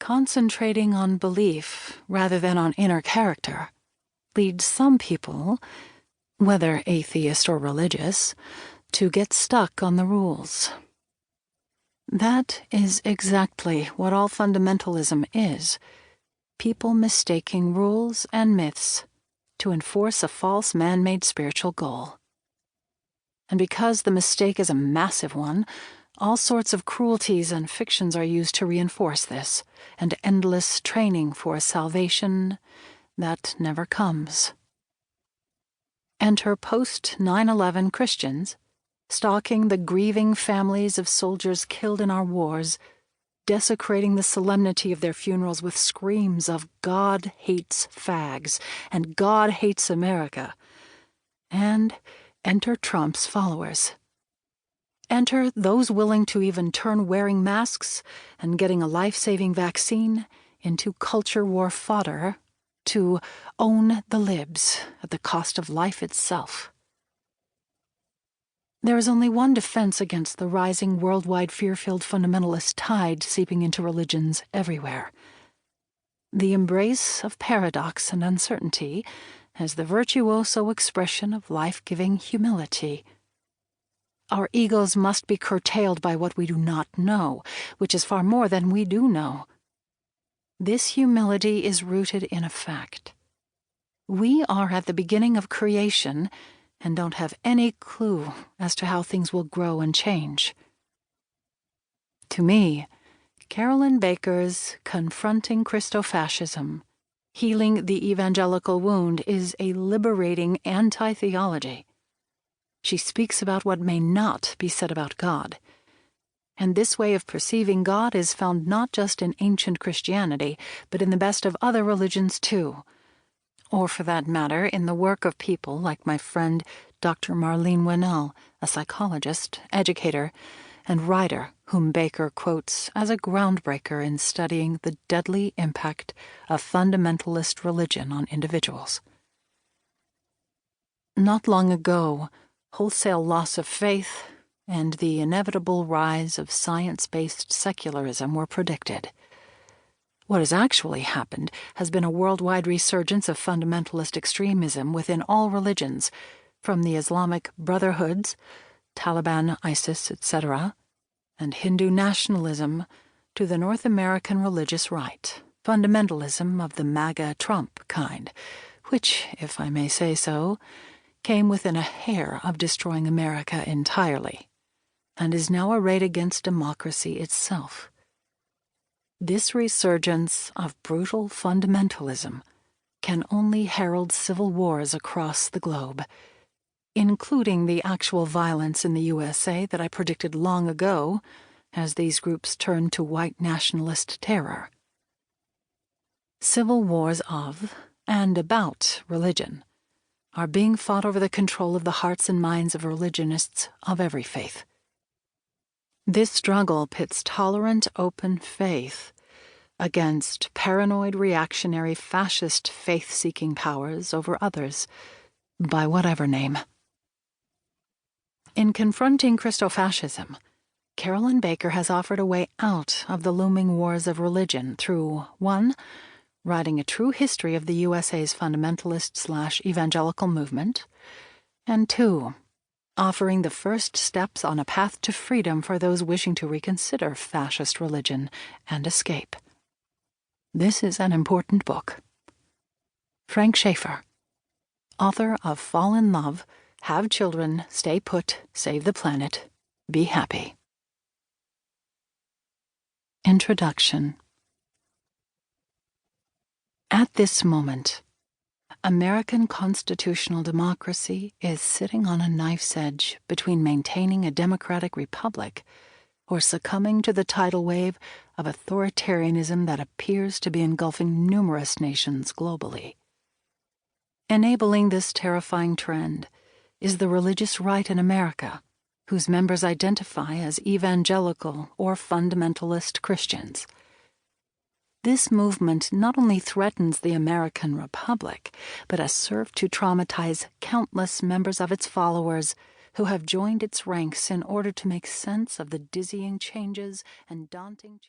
concentrating on belief rather than on inner character leads some people, whether atheist or religious, to get stuck on the rules. That is exactly what all fundamentalism is: people mistaking rules and myths to enforce a false man-made spiritual goal. And because the mistake is a massive one, all sorts of cruelties and fictions are used to reinforce this, and endless training for a salvation that never comes. Enter post-9/11 Christians, stalking the grieving families of soldiers killed in our wars, desecrating the solemnity of their funerals with screams of "God hates fags" and "God hates America." And enter Trump's followers. Enter those willing to even turn wearing masks and getting a life-saving vaccine into culture war fodder to own the libs at the cost of life itself. There is only one defense against the rising worldwide fear-filled fundamentalist tide seeping into religions everywhere: the embrace of paradox and uncertainty as the virtuoso expression of life-giving humility. Our egos must be curtailed by what we do not know, which is far more than we do know. This humility is rooted in a fact. We are at the beginning of creation and don't have any clue as to how things will grow and change. To me, Carolyn Baker's Confronting Christofascism, Healing the Evangelical Wound, is a liberating anti-theology. She speaks about what may not be said about God. And this way of perceiving God is found not just in ancient Christianity, but in the best of other religions too. Or, for that matter, in the work of people like my friend Dr. Marlene Winnell, a psychologist, educator, and writer whom Baker quotes as a groundbreaker in studying the deadly impact of fundamentalist religion on individuals. Not long ago, wholesale loss of faith and the inevitable rise of science-based secularism were predicted. What has actually happened has been a worldwide resurgence of fundamentalist extremism within all religions, from the Islamic Brotherhoods, Taliban, ISIS, etc., and Hindu nationalism to the North American religious right, fundamentalism of the MAGA Trump kind, which, if I may say so, came within a hair of destroying America entirely, and is now arrayed against democracy itself. This resurgence of brutal fundamentalism can only herald civil wars across the globe, including the actual violence in the USA that I predicted long ago as these groups turned to white nationalist terror. Civil wars of and about religion are being fought over the control of the hearts and minds of religionists of every faith. This struggle pits tolerant, open faith against paranoid, reactionary, fascist faith-seeking powers over others, by whatever name. In Confronting Christofascism, Carolyn Baker has offered a way out of the looming wars of religion through 1. Writing a true history of the USA's fundamentalist/evangelical movement, and 2. Offering the first steps on a path to freedom for those wishing to reconsider fascist religion and escape. This is an important book. Frank Schaeffer, author of Fall in Love, Have Children, Stay Put, Save the Planet, Be Happy. Introduction. At this moment, American constitutional democracy is sitting on a knife's edge between maintaining a democratic republic or succumbing to the tidal wave of authoritarianism that appears to be engulfing numerous nations globally. Enabling this terrifying trend is the religious right in America, whose members identify as evangelical or fundamentalist Christians. This movement not only threatens the American Republic, but has served to traumatize countless members of its followers who have joined its ranks in order to make sense of the dizzying changes and daunting